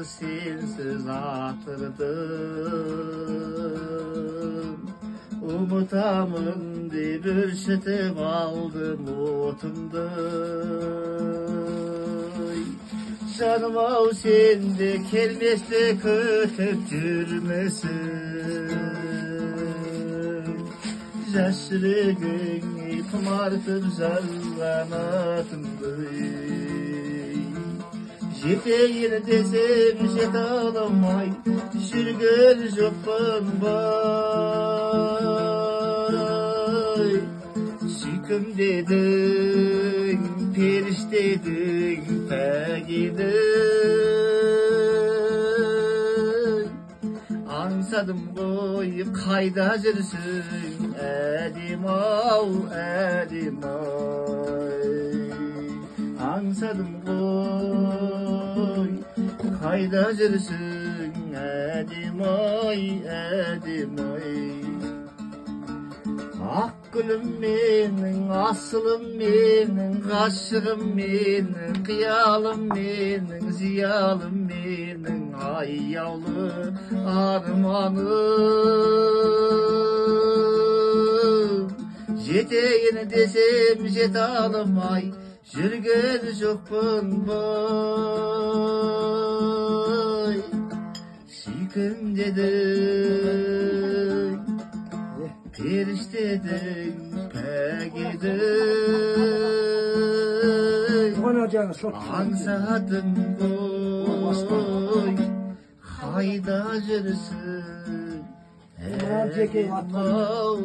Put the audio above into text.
sensiz atırdım. Umutamın dip ürşitip aldım otumdu. Canım o sende kelmesle kötüp жүрmesin. Yaşlılığını tımartıp zarlanatımdı. Жетейін desem жете alamay, жүрген жоқпын бай. Сүйкім дедің, періштедің, пәк едің. Аңсадым ғой, қайда жүрсің, әдем-ау, әдем-ай. Аңсадым ғой, қайда жүрсің, әдем-ай, әдем-ай. Ақ гүлім менің, асылым менің, ғашығым менің, қиялым менің, зиялым менің, аяулы арманым. Жетейін десем жете алмай, жүрген жоқпын бай. Сүйкім дедің, періштедің, пәк едің. Аңсадым ғой, қайда жүрсің, әдем-ау.